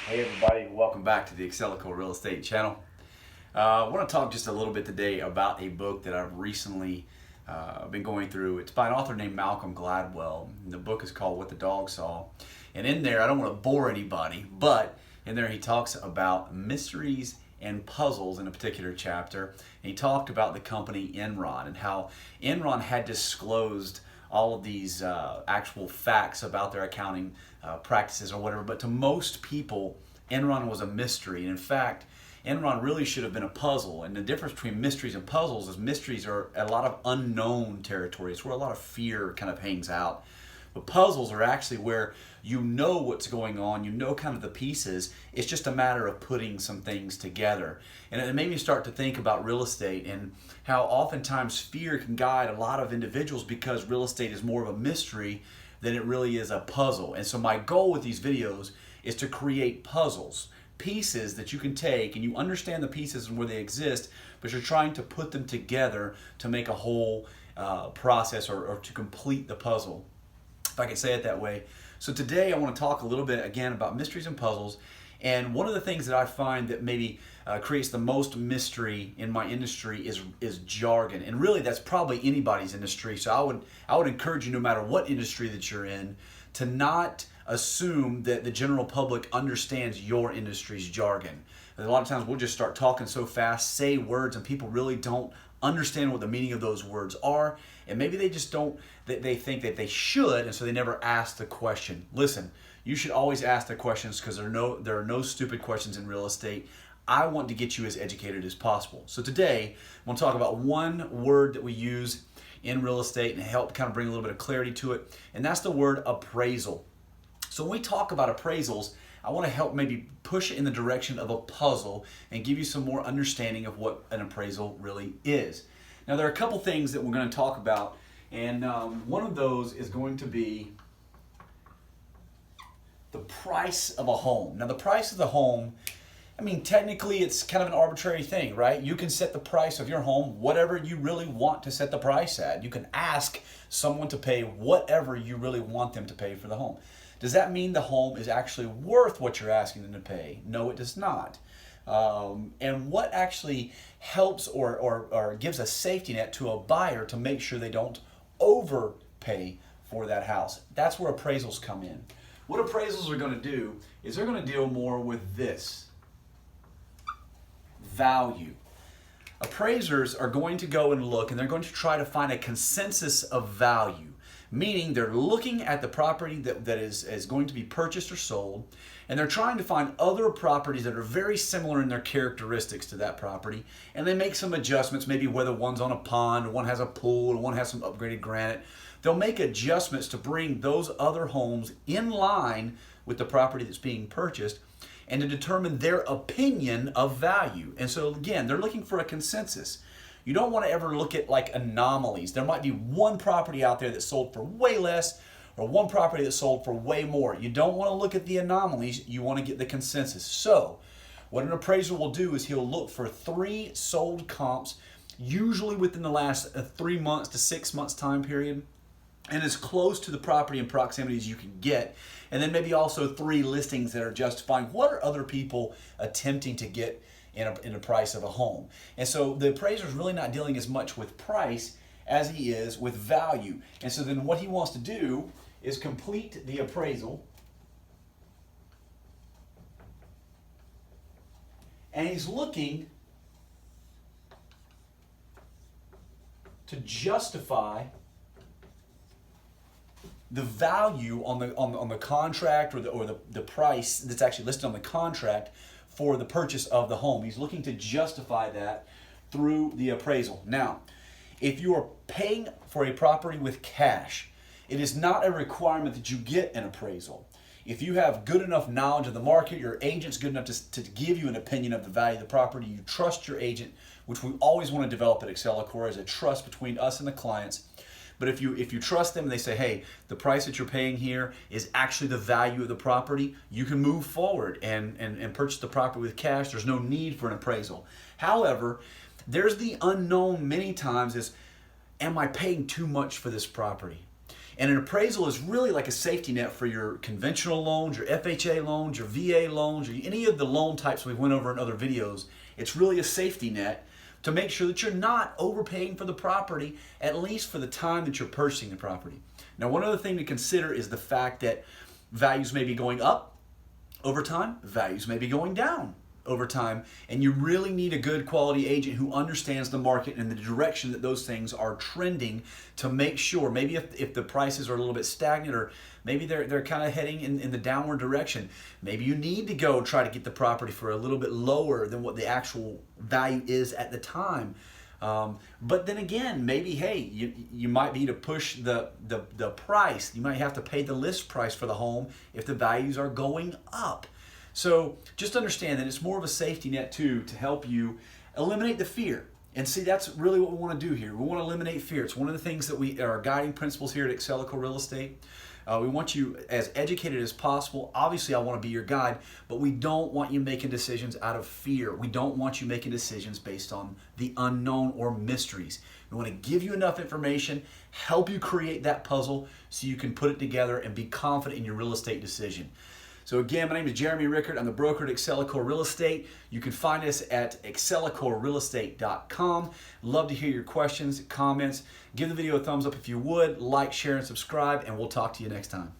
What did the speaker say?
Hey everybody, welcome back to the Excellecore Real Estate channel. I want to talk just a little bit today about a book that I've recently been going through. It's by an author named Malcolm Gladwell, and the book is called What the Dog Saw. And in there, I don't want to bore anybody, but in there he talks about mysteries and puzzles in a particular chapter. And he talked about the company Enron and how Enron had disclosed all of these actual facts about their accounting practices or whatever, but to most people, Enron was a mystery. And in fact, Enron really should have been a puzzle. And the difference between mysteries and puzzles is mysteries are a lot of unknown territory. It's where a lot of fear kind of hangs out. But puzzles are actually where you know what's going on, you know kind of the pieces. It's just a matter of putting some things together. And it made me start to think about real estate and how oftentimes fear can guide a lot of individuals because real estate is more of a mystery than it really is a puzzle. And so my goal with these videos is to create puzzles, pieces that you can take and you understand the pieces and where they exist, but you're trying to put them together to make a whole process or to complete the puzzle, if I can say it that way. So today I want to talk a little bit again about mysteries and puzzles. And one of the things that I find that maybe creates the most mystery in my industry is jargon. And really that's probably anybody's industry. So I would encourage you, no matter what industry that you're in, to not assume that the general public understands your industry's jargon. A lot of times we'll just start talking so fast, say words, and people really don't understand what the meaning of those words are, and maybe they just don't, they think that they should, and so they never ask the question. Listen, you should always ask the questions because there are no stupid questions in real estate. I want to get you as educated as possible. So today, I'm going to talk about one word that we use in real estate and help kind of bring a little bit of clarity to it, and that's the word appraisal. So when we talk about appraisals, I want to help maybe push it in the direction of a puzzle and give you some more understanding of what an appraisal really is. Now there are a couple things that we're going to talk about, and one of those is going to be the price of a home. Now the price of the home, I mean, technically it's kind of an arbitrary thing, right? You can set the price of your home whatever you really want to set the price at. You can ask someone to pay whatever you really want them to pay for the home. Does that mean the home is actually worth what you're asking them to pay? No, it does not. And what actually helps or gives a safety net to a buyer to make sure they don't overpay for that house? That's where appraisals come in. What appraisals are going to do is they're going to deal more with this: value. Appraisers are going to go and look, and they're going to try to find a consensus of value. Meaning they're looking at the property that is going to be purchased or sold, and they're trying to find other properties that are very similar in their characteristics to that property, and they make some adjustments, maybe whether one's on a pond, or one has a pool, or one has some upgraded granite. They'll make adjustments to bring those other homes in line with the property that's being purchased and to determine their opinion of value. And so again, they're looking for a consensus. You don't want to ever look at like anomalies. There might be one property out there that sold for way less or one property that sold for way more. You don't want to look at the anomalies. You want to get the consensus. So what an appraiser will do is he'll look for 3 sold comps, usually within the last 3 months to 6 months time period, and as close to the property in proximity as you can get. And then maybe also 3 listings that are justifying what are other people attempting to get in a price of a home. And so the appraiser is really not dealing as much with price as he is with value. And so then what he wants to do is complete the appraisal, and he's looking to justify the value on the contract or the price that's actually listed on the contract for the purchase of the home. He's looking to justify that through the appraisal. Now, if you are paying for a property with cash, it is not a requirement that you get an appraisal. If you have good enough knowledge of the market, your agent's good enough to give you an opinion of the value of the property, you trust your agent, which we always want to develop at Excellecore as a trust between us and the clients. But if you trust them and they say, hey, the price that you're paying here is actually the value of the property, you can move forward and purchase the property with cash. There's no need for an appraisal. However, there's the unknown many times is, am I paying too much for this property? And an appraisal is really like a safety net for your conventional loans, your FHA loans, your VA loans, or any of the loan types we went over in other videos. It's really a safety net to make sure that you're not overpaying for the property, at least for the time that you're purchasing the property. Now, one other thing to consider is the fact that values may be going up over time, values may be going down over time, and you really need a good quality agent who understands the market and the direction that those things are trending to make sure, maybe if the prices are a little bit stagnant, or maybe they're kind of heading in the downward direction, maybe you need to go try to get the property for a little bit lower than what the actual value is at the time. But then again, maybe, hey, you might be to push the price. You might have to pay the list price for the home if the values are going up. So just understand that it's more of a safety net too, to help you eliminate the fear. And see, that's really what we want to do here. We want to eliminate fear. It's one of the things that we are our guiding principles here at Excellecore Real Estate. We want you as educated as possible. Obviously, I want to be your guide, but we don't want you making decisions out of fear. We don't want you making decisions based on the unknown or mysteries. We want to give you enough information, help you create that puzzle so you can put it together and be confident in your real estate decision. So again, my name is Jeremy Rickard. I'm the broker at Excellecore Real Estate. You can find us at excellecorerealestate.com. Love to hear your questions, comments. Give the video a thumbs up if you would. Like, share, and subscribe, and we'll talk to you next time.